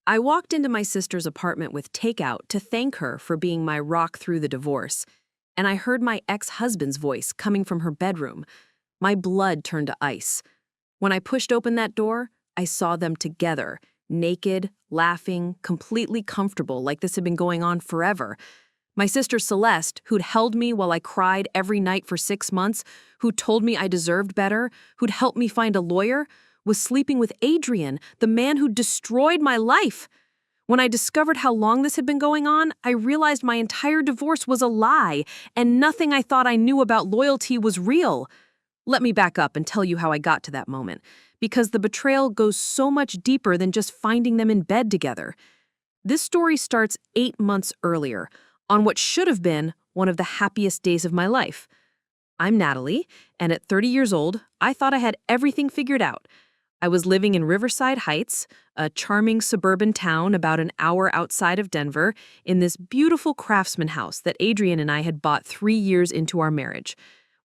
I walked into my sister's apartment with takeout to thank her for being my rock through the divorce, and I heard my ex-husband's voice coming from her bedroom. My blood turned to ice. When I pushed open that door, I saw them together, naked, laughing, completely comfortable, like this had been going on forever. My sister Celeste, who'd held me while I cried every night for 6 months, who told me I deserved better, who'd helped me find a lawyer, was sleeping with Adrian, the man who destroyed my life. When I discovered how long this had been going on, I realized my entire divorce was a lie, and nothing I thought I knew about loyalty was real. Let me back up and tell you how I got to that moment, because the betrayal goes so much deeper than just finding them in bed together. This story starts 8 months earlier, on what should have been one of the happiest days of my life. I'm Natalie, and at 30 years old, I thought I had everything figured out. I was living in Riverside Heights, a charming suburban town about an hour outside of Denver, in this beautiful craftsman house that Adrian and I had bought 3 years into our marriage.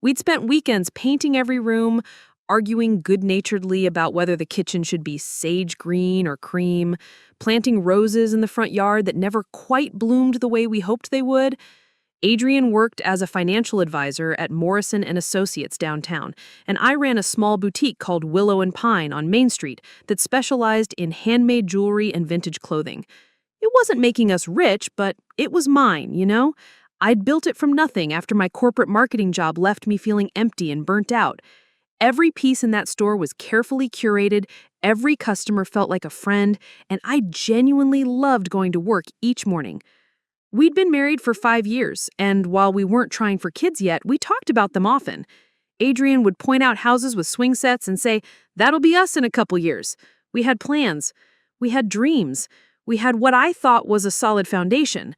We'd spent weekends painting every room, arguing good-naturedly about whether the kitchen should be sage green or cream, planting roses in the front yard that never quite bloomed the way we hoped they would. Adrian worked as a financial advisor at Morrison & Associates downtown, and I ran a small boutique called Willow and Pine on Main Street that specialized in handmade jewelry and vintage clothing. It wasn't making us rich, but it was mine, you know? I'd built it from nothing after my corporate marketing job left me feeling empty and burnt out. Every piece in that store was carefully curated, every customer felt like a friend, and I genuinely loved going to work each morning. We'd been married for 5 years, and while we weren't trying for kids yet, we talked about them often. Adrian would point out houses with swing sets and say, "That'll be us in a couple years." We had plans. We had dreams. We had what I thought was a solid foundation.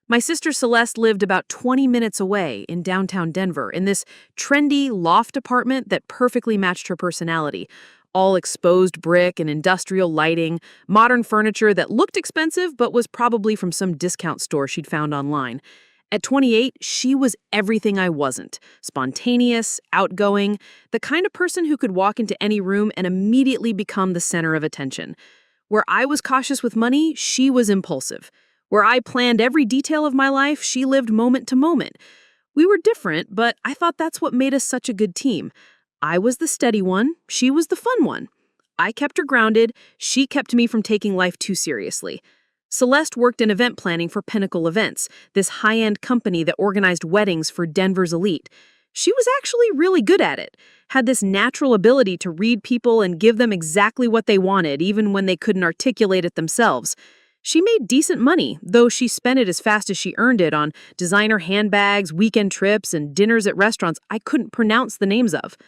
My sister Celeste lived about 20 minutes away in downtown Denver in this trendy loft apartment that perfectly matched her personality. All exposed brick and industrial lighting, modern furniture that looked expensive but was probably from some discount store she'd found online. At 28, she was everything I wasn't. Spontaneous, outgoing, the kind of person who could walk into any room and immediately become the center of attention. Where I was cautious with money, she was impulsive. Where I planned every detail of my life, she lived moment to moment. We were different, but I thought that's what made us such a good team. I was the steady one, she was the fun one. I kept her grounded, she kept me from taking life too seriously. Celeste worked in event planning for Pinnacle Events, this high-end company that organized weddings for Denver's elite. She was actually really good at it, had this natural ability to read people and give them exactly what they wanted, even when they couldn't articulate it themselves. She made decent money, though she spent it as fast as she earned it on designer handbags, weekend trips, and dinners at restaurants I couldn't pronounce the names of.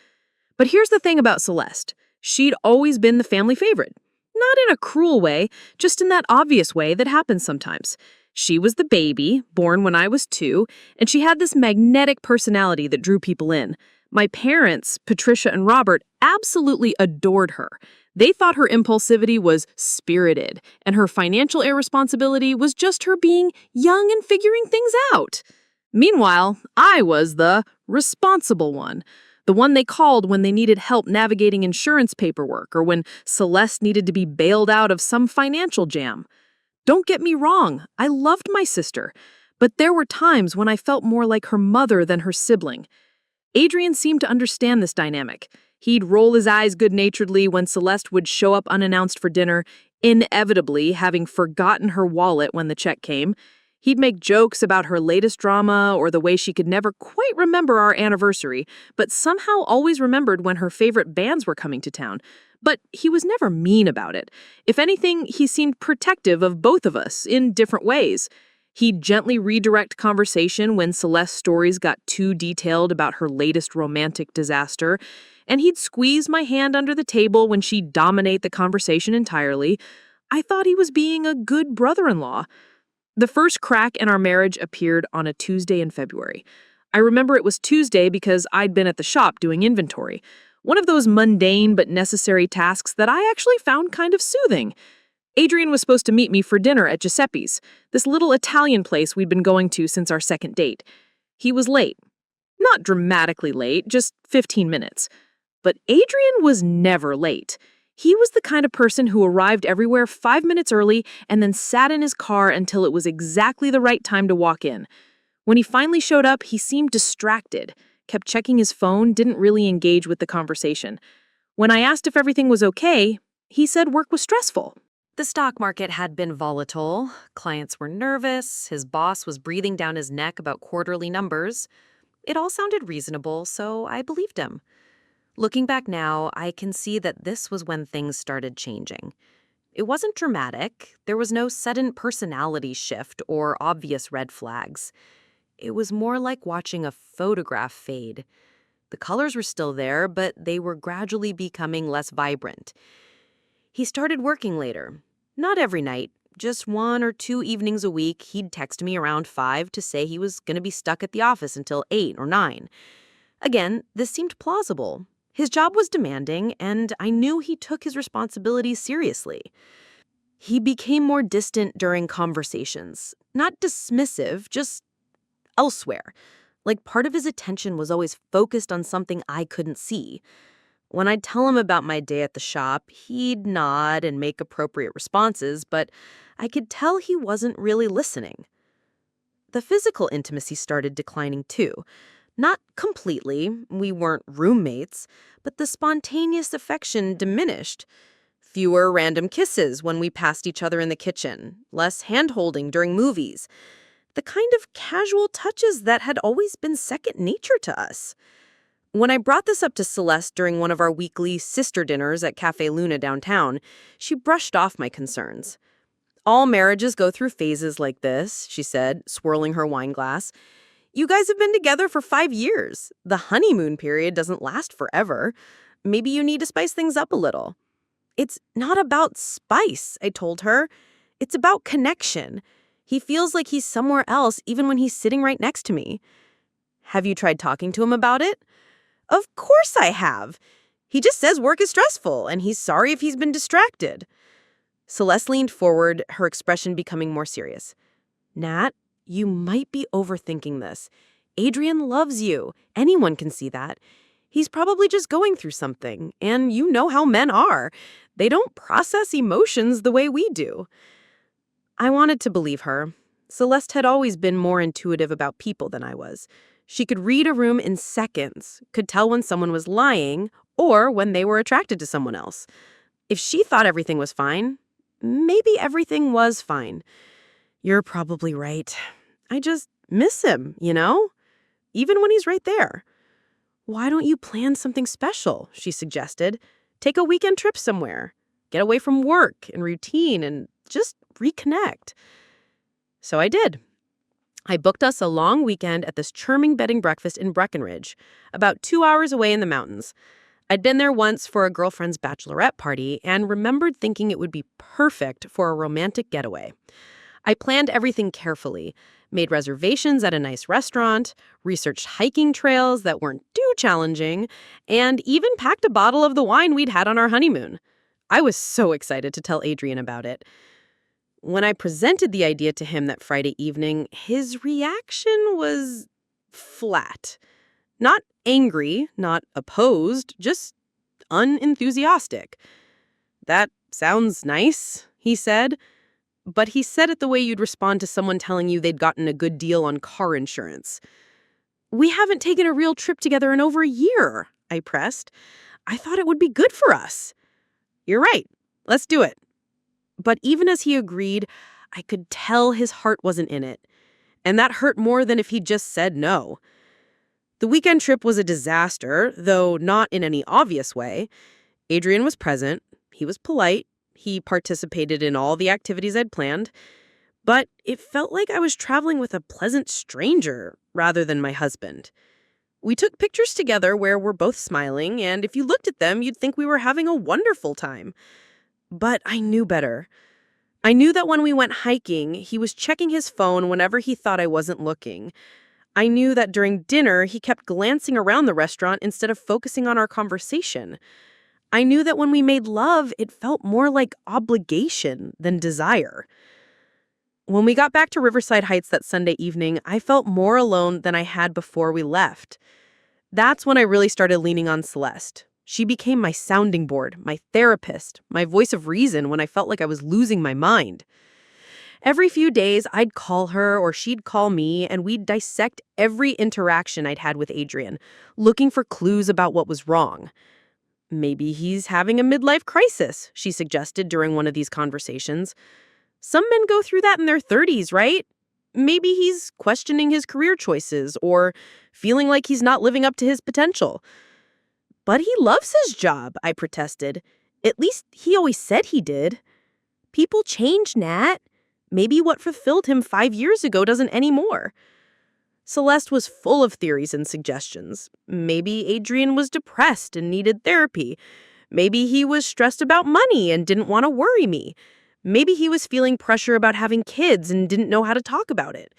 But here's the thing about Celeste. She'd always been the family favorite. Not in a cruel way, just in that obvious way that happens sometimes. She was the baby, born when I was 2, and she had this magnetic personality that drew people in. My parents, Patricia and Robert, absolutely adored her. They thought her impulsivity was spirited, and her financial irresponsibility was just her being young and figuring things out. Meanwhile, I was the responsible one. The one they called when they needed help navigating insurance paperwork or when Celeste needed to be bailed out of some financial jam. Don't get me wrong, I loved my sister, but there were times when I felt more like her mother than her sibling. Adrian seemed to understand this dynamic. He'd roll his eyes good-naturedly when Celeste would show up unannounced for dinner, inevitably having forgotten her wallet when the check came. He'd make jokes about her latest drama or the way she could never quite remember our anniversary, but somehow always remembered when her favorite bands were coming to town. But he was never mean about it. If anything, he seemed protective of both of us in different ways. He'd gently redirect conversation when Celeste's stories got too detailed about her latest romantic disaster, and he'd squeeze my hand under the table when she'd dominate the conversation entirely. I thought he was being a good brother-in-law. The first crack in our marriage appeared on a Tuesday in February. I remember it was Tuesday because I'd been at the shop doing inventory, one of those mundane but necessary tasks that I actually found kind of soothing. Adrian was supposed to meet me for dinner at Giuseppe's, this little Italian place we'd been going to since our second date. He was late. Not dramatically late, just 15 minutes. But Adrian was never late. He was the kind of person who arrived everywhere 5 minutes early and then sat in his car until it was exactly the right time to walk in. When he finally showed up, he seemed distracted, kept checking his phone, didn't really engage with the conversation. When I asked if everything was okay, he said work was stressful. The stock market had been volatile. Clients were nervous. His boss was breathing down his neck about quarterly numbers. It all sounded reasonable, so I believed him. Looking back now, I can see that this was when things started changing. It wasn't dramatic. There was no sudden personality shift or obvious red flags. It was more like watching a photograph fade. The colors were still there, but they were gradually becoming less vibrant. He started working later. Not every night, just 1 or 2 evenings a week. He'd text me around 5 to say he was going to be stuck at the office until 8 or 9. Again, this seemed plausible. His job was demanding, and I knew he took his responsibilities seriously. He became more distant during conversations. Not dismissive, just elsewhere. Like part of his attention was always focused on something I couldn't see. When I'd tell him about my day at the shop, he'd nod and make appropriate responses, but I could tell he wasn't really listening. The physical intimacy started declining too. Not completely, we weren't roommates, but the spontaneous affection diminished. Fewer random kisses when we passed each other in the kitchen, less hand-holding during movies. The kind of casual touches that had always been second nature to us. When I brought this up to Celeste during one of our weekly sister dinners at Cafe Luna downtown, she brushed off my concerns. "All marriages go through phases like this," she said, swirling her wine glass. "You guys have been together for 5 years. The honeymoon period doesn't last forever. Maybe you need to spice things up a little." "It's not about spice," I told her. "It's about connection. He feels like he's somewhere else even when he's sitting right next to me." "Have you tried talking to him about it?" "Of course I have. He just says work is stressful, and he's sorry if he's been distracted." Celeste leaned forward, her expression becoming more serious. "Nat, you might be overthinking this. Adrian loves you. Anyone can see that. He's probably just going through something, and you know how men are. They don't process emotions the way we do." I wanted to believe her. Celeste had always been more intuitive about people than I was. She could read a room in seconds, could tell when someone was lying or when they were attracted to someone else. If she thought everything was fine, maybe everything was fine. "You're probably right. I just miss him, you know? Even when he's right there." "Why don't you plan something special?" she suggested. "Take a weekend trip somewhere. Get away from work and routine and just reconnect." So I did. I booked us a long weekend at this charming bed and breakfast in Breckenridge, about 2 hours away in the mountains. I'd been there once for a girlfriend's bachelorette party and remembered thinking it would be perfect for a romantic getaway. I planned everything carefully, made reservations at a nice restaurant, researched hiking trails that weren't too challenging, and even packed a bottle of the wine we'd had on our honeymoon. I was so excited to tell Adrian about it. When I presented the idea to him that Friday evening, his reaction was flat. Not angry, not opposed, just unenthusiastic. "That sounds nice," he said. But he said it the way you'd respond to someone telling you they'd gotten a good deal on car insurance. "We haven't taken a real trip together in over a year," I pressed. "I thought it would be good for us." "You're right. Let's do it." But even as he agreed, I could tell his heart wasn't in it. And that hurt more than if he'd just said no. The weekend trip was a disaster, though not in any obvious way. Adrian was present. He was polite. He participated in all the activities I'd planned. But it felt like I was traveling with a pleasant stranger rather than my husband. We took pictures together where we're both smiling, and if you looked at them, you'd think we were having a wonderful time. But I knew better. I knew that when we went hiking, he was checking his phone whenever he thought I wasn't looking. I knew that during dinner, he kept glancing around the restaurant instead of focusing on our conversation. I knew that when we made love, it felt more like obligation than desire. When we got back to Riverside Heights that Sunday evening, I felt more alone than I had before we left. That's when I really started leaning on Celeste. She became my sounding board, my therapist, my voice of reason when I felt like I was losing my mind. Every few days, I'd call her or she'd call me, and we'd dissect every interaction I'd had with Adrian, looking for clues about what was wrong. Maybe he's having a midlife crisis, she suggested during one of these conversations. Some men go through that in their 30s, right? Maybe he's questioning his career choices or feeling like he's not living up to his potential. But he loves his job, I protested. At least he always said he did. People change, Nat. Maybe what fulfilled him 5 years ago doesn't anymore. Celeste was full of theories and suggestions. Maybe Adrian was depressed and needed therapy. Maybe he was stressed about money and didn't want to worry me. Maybe he was feeling pressure about having kids and didn't know how to talk about it.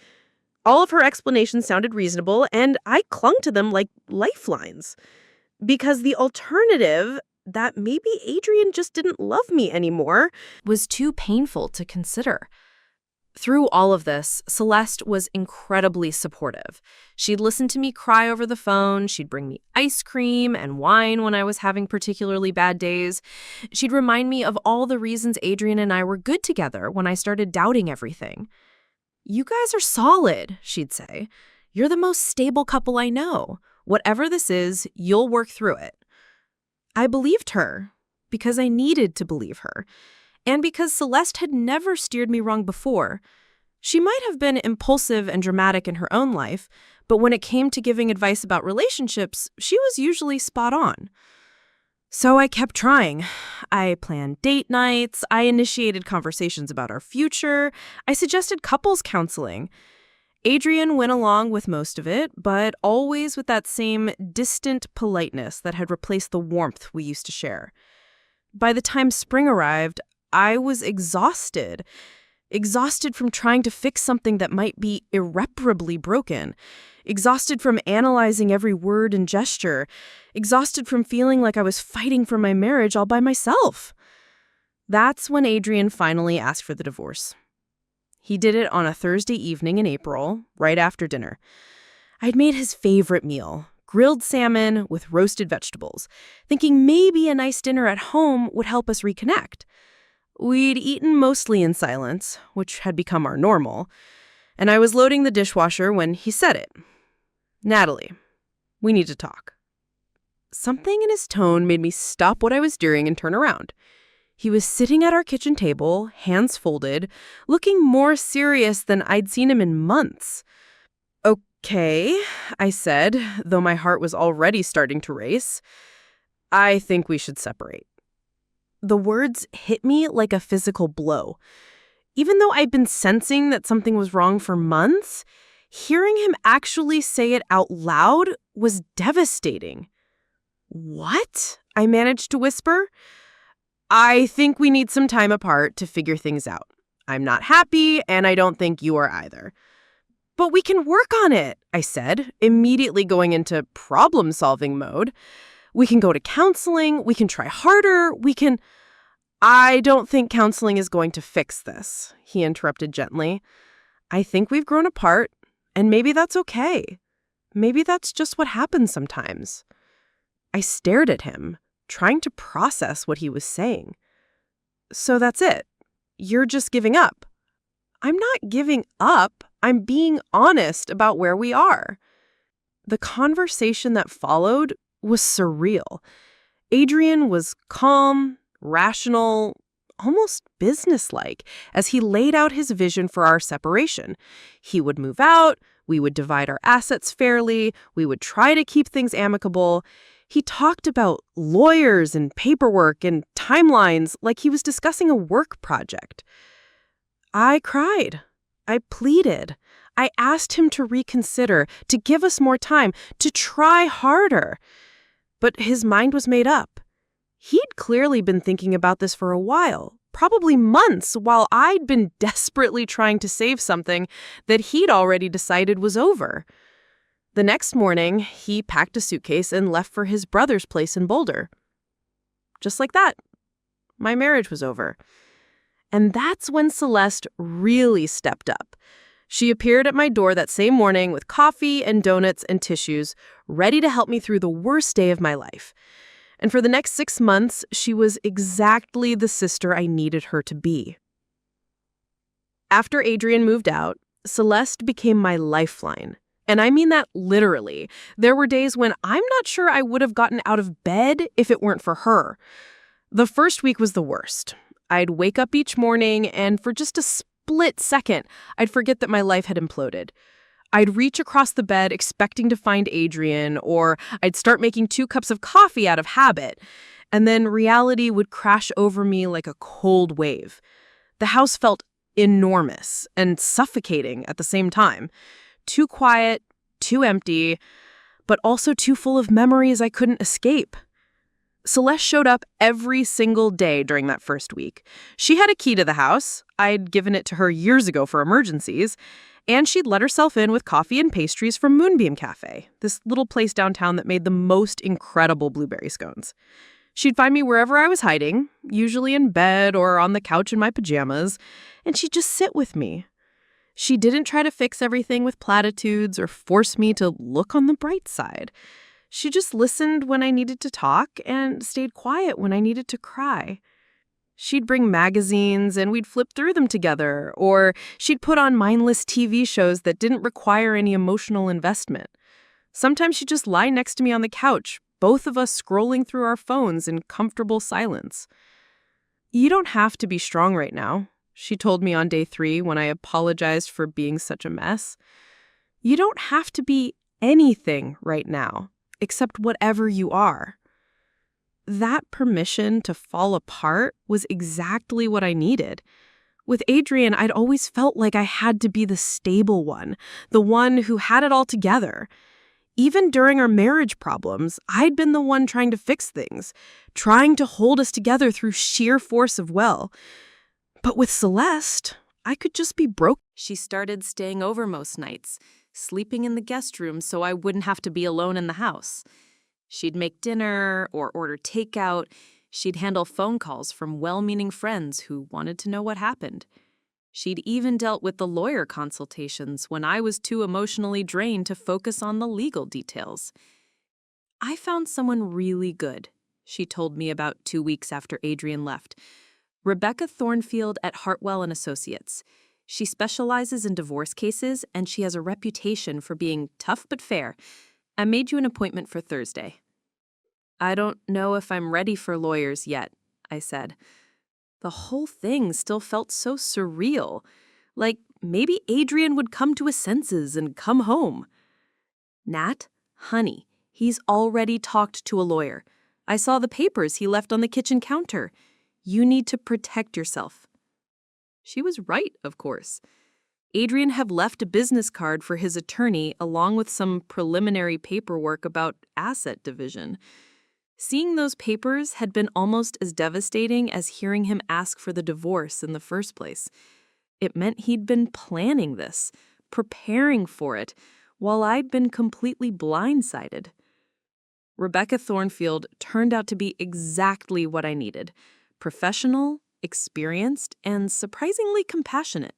All of her explanations sounded reasonable, and I clung to them like lifelines. Because the alternative, that maybe Adrian just didn't love me anymore, was too painful to consider. Through all of this, Celeste was incredibly supportive. She'd listen to me cry over the phone, she'd bring me ice cream and wine when I was having particularly bad days. She'd remind me of all the reasons Adrian and I were good together when I started doubting everything. "You guys are solid," she'd say. "You're the most stable couple I know. Whatever this is, you'll work through it." I believed her because I needed to believe her. And because Celeste had never steered me wrong before. She might have been impulsive and dramatic in her own life, but when it came to giving advice about relationships, she was usually spot on. So I kept trying. I planned date nights, I initiated conversations about our future, I suggested couples counseling. Adrian went along with most of it, but always with that same distant politeness that had replaced the warmth we used to share. By the time spring arrived, I was exhausted from trying to fix something that might be irreparably broken, exhausted from analyzing every word and gesture, exhausted from feeling like I was fighting for my marriage all by myself. That's when Adrian finally asked for the divorce. He did it on a Thursday evening in April, right after dinner. I'd made his favorite meal, grilled salmon with roasted vegetables, thinking maybe a nice dinner at home would help us reconnect. We'd eaten mostly in silence, which had become our normal, and I was loading the dishwasher when he said it. "Natalie, we need to talk." Something in his tone made me stop what I was doing and turn around. He was sitting at our kitchen table, hands folded, looking more serious than I'd seen him in months. "Okay," I said, though my heart was already starting to race. "I think we should separate." The words hit me like a physical blow. Even though I'd been sensing that something was wrong for months, hearing him actually say it out loud was devastating. "What?" I managed to whisper. "I think we need some time apart to figure things out. I'm not happy, and I don't think you are either." "But we can work on it," I said, immediately going into problem-solving mode. "We can go to counseling, we can try harder, we can—" "I don't think counseling is going to fix this," he interrupted gently. "I think we've grown apart, and maybe that's okay. Maybe that's just what happens sometimes." I stared at him, trying to process what he was saying. "So that's it? You're just giving up?" "I'm not giving up. I'm being honest about where we are." The conversation that followed was surreal. Adrian was calm, rational, almost businesslike as he laid out his vision for our separation. He would move out, we would divide our assets fairly, we would try to keep things amicable. He talked about lawyers and paperwork and timelines like he was discussing a work project. I cried. I pleaded. I asked him to reconsider, to give us more time, to try harder. But his mind was made up. He'd clearly been thinking about this for a while, probably months, while I'd been desperately trying to save something that he'd already decided was over. The next morning, he packed a suitcase and left for his brother's place in Boulder. Just like that, my marriage was over. And that's when Celeste really stepped up. She appeared at my door that same morning with coffee and donuts and tissues, ready to help me through the worst day of my life. And for the next 6 months, she was exactly the sister I needed her to be. After Adrian moved out, Celeste became my lifeline. And I mean that literally. There were days when I'm not sure I would have gotten out of bed if it weren't for her. The first week was the worst. I'd wake up each morning, and for just a split second, I'd forget that my life had imploded. I'd reach across the bed expecting to find Adrian, or I'd start making 2 cups of coffee out of habit, and then reality would crash over me like a cold wave. The house felt enormous and suffocating at the same time. Too quiet, too empty, but also too full of memories I couldn't escape. Celeste showed up every single day during that first week. She had a key to the house. I'd given it to her years ago for emergencies. And she'd let herself in with coffee and pastries from Moonbeam Cafe, this little place downtown that made the most incredible blueberry scones. She'd find me wherever I was hiding, usually in bed or on the couch in my pajamas, and she'd just sit with me. She didn't try to fix everything with platitudes or force me to look on the bright side. She just listened when I needed to talk and stayed quiet when I needed to cry. She'd bring magazines and we'd flip through them together, or she'd put on mindless TV shows that didn't require any emotional investment. Sometimes she'd just lie next to me on the couch, both of us scrolling through our phones in comfortable silence. "You don't have to be strong right now," she told me on day 3 when I apologized for being such a mess. "You don't have to be anything right now, except whatever you are." That permission to fall apart was exactly what I needed. With Adrian, I'd always felt like I had to be the stable one, the one who had it all together. Even during our marriage problems, I'd been the one trying to fix things, trying to hold us together through sheer force of will. But with Celeste, I could just be broke. She started staying over most nights, sleeping in the guest room so I wouldn't have to be alone in the house. She'd make dinner or order takeout. She'd handle phone calls from well-meaning friends who wanted to know what happened. She'd even dealt with the lawyer consultations when I was too emotionally drained to focus on the legal details. "I found someone really good," she told me about 2 weeks after Adrian left. "Rebecca Thornfield at Hartwell and Associates. She specializes in divorce cases, and she has a reputation for being tough but fair. I made you an appointment for Thursday." "I don't know if I'm ready for lawyers yet," I said. The whole thing still felt so surreal, like maybe Adrian would come to his senses and come home. "Nat, honey, he's already talked to a lawyer. I saw the papers he left on the kitchen counter. You need to protect yourself." She was right, of course. Adrian had left a business card for his attorney along with some preliminary paperwork about asset division. Seeing those papers had been almost as devastating as hearing him ask for the divorce in the first place. It meant he'd been planning this, preparing for it, while I'd been completely blindsided. Rebecca Thornfield turned out to be exactly what I needed: professional, experienced, and surprisingly compassionate.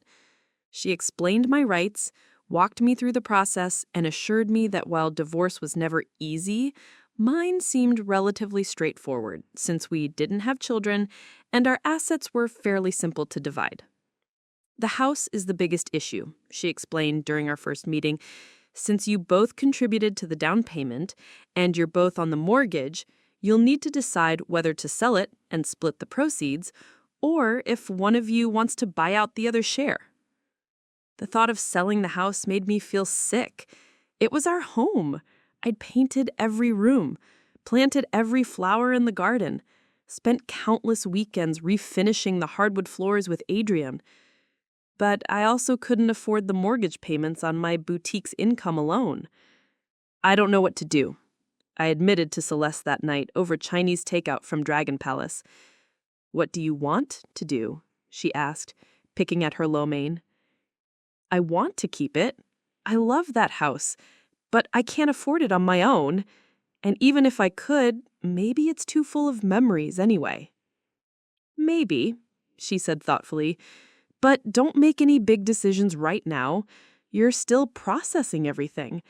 She explained my rights, walked me through the process, and assured me that while divorce was never easy, mine seemed relatively straightforward since we didn't have children and our assets were fairly simple to divide. "The house is the biggest issue," she explained during our first meeting. "Since you both contributed to the down payment and you're both on the mortgage, you'll need to decide whether to sell it and split the proceeds, or if one of you wants to buy out the other's share." The thought of selling the house made me feel sick. It was our home. I'd painted every room, planted every flower in the garden, spent countless weekends refinishing the hardwood floors with Adrian. But I also couldn't afford the mortgage payments on my boutique's income alone. "I don't know what to do," I admitted to Celeste that night over Chinese takeout from Dragon Palace. "What do you want to do?" she asked, picking at her lo mein. "I want to keep it. I love that house, but I can't afford it on my own. And even if I could, maybe it's too full of memories anyway." "Maybe," she said thoughtfully, "but don't make any big decisions right now. You're still processing everything.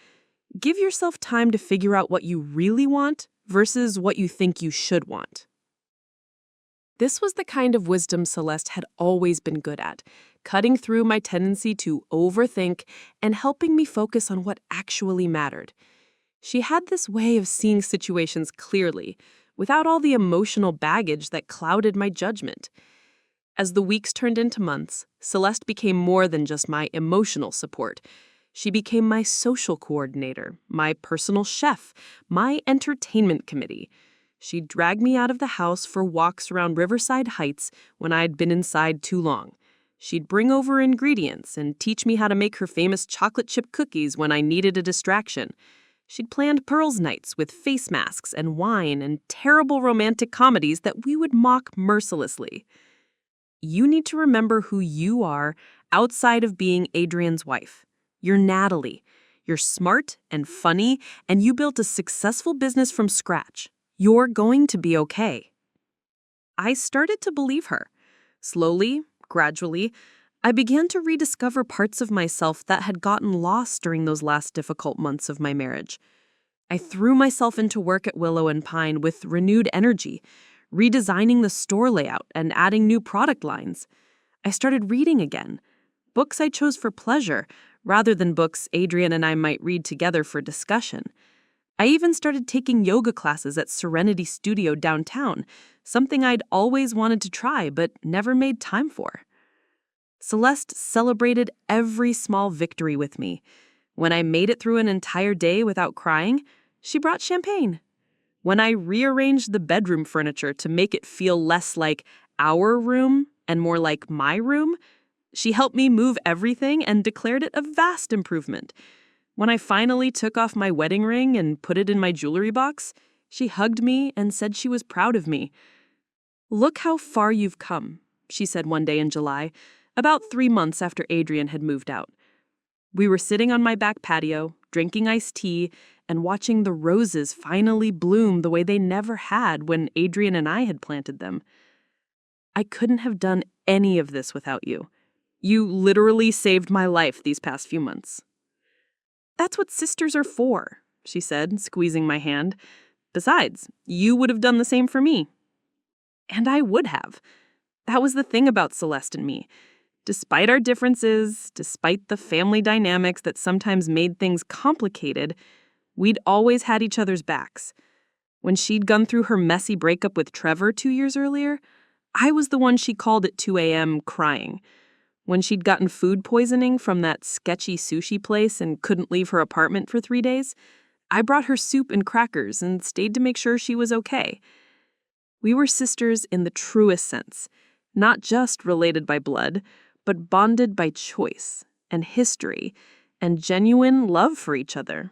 Give yourself time to figure out what you really want versus what you think you should want. This was the kind of wisdom Celeste had always been good at, cutting through my tendency to overthink and helping me focus on what actually mattered. She had this way of seeing situations clearly, without all the emotional baggage that clouded my judgment. As the weeks turned into months, Celeste became more than just my emotional support. She became my social coordinator, my personal chef, my entertainment committee. She'd drag me out of the house for walks around Riverside Heights when I'd been inside too long. She'd bring over ingredients and teach me how to make her famous chocolate chip cookies when I needed a distraction. She'd planned Pearls nights with face masks and wine and terrible romantic comedies that we would mock mercilessly. You need to remember who you are outside of being Adrian's wife. You're Natalie. You're smart and funny, and you built a successful business from scratch. You're going to be okay. I started to believe her. Slowly, gradually, I began to rediscover parts of myself that had gotten lost during those last difficult months of my marriage. I threw myself into work at Willow and Pine with renewed energy, redesigning the store layout and adding new product lines. I started reading again, books I chose for pleasure rather than books Adrian and I might read together for discussion. I even started taking yoga classes at Serenity Studio downtown, something I'd always wanted to try but never made time for. Celeste celebrated every small victory with me. When I made it through an entire day without crying, she brought champagne. When I rearranged the bedroom furniture to make it feel less like our room and more like my room, she helped me move everything and declared it a vast improvement. When I finally took off my wedding ring and put it in my jewelry box, she hugged me and said she was proud of me. "Look how far you've come," she said one day in July, about 3 months after Adrian had moved out. We were sitting on my back patio, drinking iced tea, and watching the roses finally bloom the way they never had when Adrian and I had planted them. "I couldn't have done any of this without you. You literally saved my life these past few months." "That's what sisters are for," she said, squeezing my hand. "Besides, you would have done the same for me." And I would have. That was the thing about Celeste and me. Despite our differences, despite the family dynamics that sometimes made things complicated, we'd always had each other's backs. When she'd gone through her messy breakup with Trevor 2 years earlier, I was the one she called at 2 a.m. crying. When she'd gotten food poisoning from that sketchy sushi place and couldn't leave her apartment for 3 days, I brought her soup and crackers and stayed to make sure she was okay. We were sisters in the truest sense, not just related by blood, but bonded by choice and history and genuine love for each other.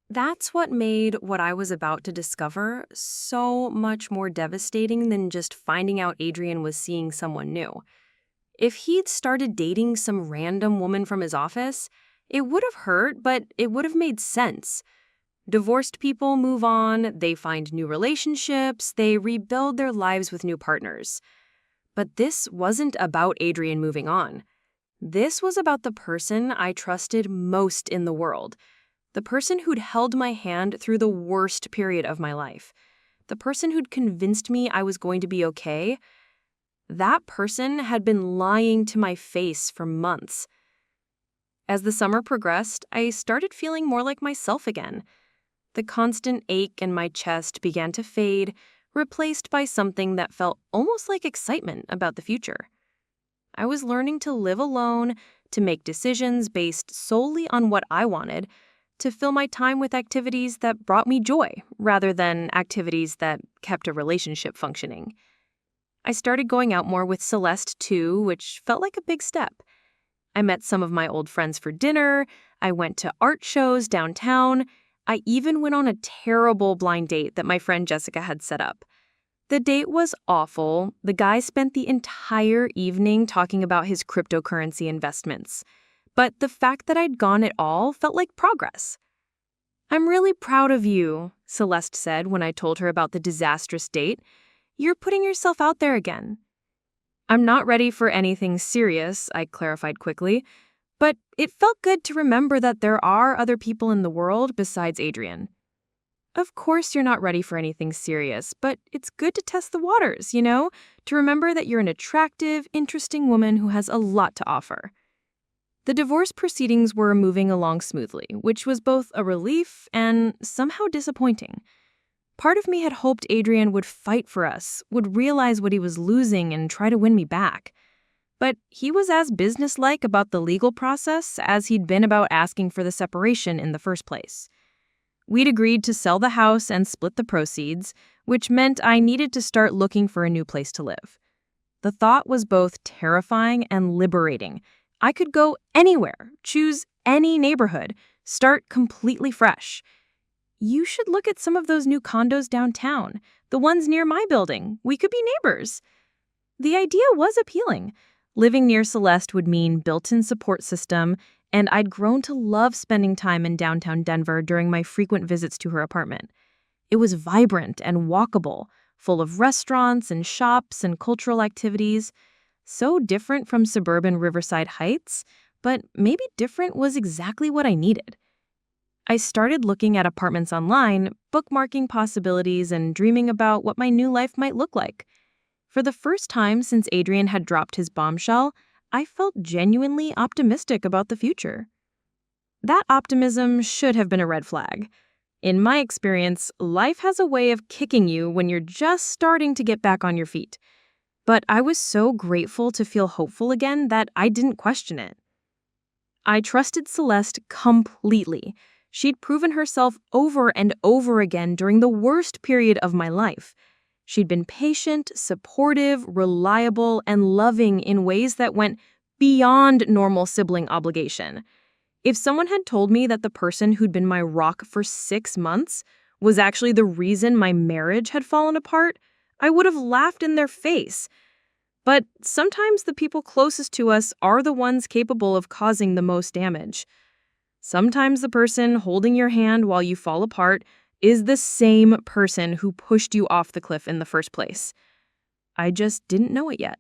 That's what made what I was about to discover so much more devastating than just finding out Adrian was seeing someone new. If he'd started dating some random woman from his office, it would have hurt, but it would have made sense. Divorced people move on, they find new relationships, they rebuild their lives with new partners. But this wasn't about Adrian moving on. This was about the person I trusted most in the world. The person who'd held my hand through the worst period of my life. The person who'd convinced me I was going to be okay. That person had been lying to my face for months. As the summer progressed, I started feeling more like myself again. The constant ache in my chest began to fade, replaced by something that felt almost like excitement about the future. I was learning to live alone, to make decisions based solely on what I wanted, to fill my time with activities that brought me joy, rather than activities that kept a relationship functioning. I started going out more with Celeste, too, which felt like a big step. I met some of my old friends for dinner, I went to art shows downtown, I even went on a terrible blind date that my friend Jessica had set up. The date was awful. The guy spent the entire evening talking about his cryptocurrency investments. But the fact that I'd gone at all felt like progress. "I'm really proud of you," Celeste said when I told her about the disastrous date. "You're putting yourself out there again." "I'm not ready for anything serious," I clarified quickly. But it felt good to remember that there are other people in the world besides Adrian. Of course you're not ready for anything serious, but it's good to test the waters, to remember that you're an attractive, interesting woman who has a lot to offer. The divorce proceedings were moving along smoothly, which was both a relief and somehow disappointing. Part of me had hoped Adrian would fight for us, would realize what he was losing and try to win me back. But he was as businesslike about the legal process as he'd been about asking for the separation in the first place. We'd agreed to sell the house and split the proceeds, which meant I needed to start looking for a new place to live. The thought was both terrifying and liberating. I could go anywhere, choose any neighborhood, start completely fresh. You should look at some of those new condos downtown, the ones near my building. We could be neighbors. The idea was appealing. Living near Celeste would mean built-in support system, and I'd grown to love spending time in downtown Denver during my frequent visits to her apartment. It was vibrant and walkable, full of restaurants and shops and cultural activities. So different from suburban Riverside Heights, but maybe different was exactly what I needed. I started looking at apartments online, bookmarking possibilities, and dreaming about what my new life might look like. For the first time since Adrian had dropped his bombshell, I felt genuinely optimistic about the future. That optimism should have been a red flag. In my experience, life has a way of kicking you when you're just starting to get back on your feet. But I was so grateful to feel hopeful again that I didn't question it. I trusted Celeste completely. She'd proven herself over and over again during the worst period of my life. She'd been patient, supportive, reliable, and loving in ways that went beyond normal sibling obligation. If someone had told me that the person who'd been my rock for 6 months was actually the reason my marriage had fallen apart, I would have laughed in their face. But sometimes the people closest to us are the ones capable of causing the most damage. Sometimes the person holding your hand while you fall apart is the same person who pushed you off the cliff in the first place. I just didn't know it yet.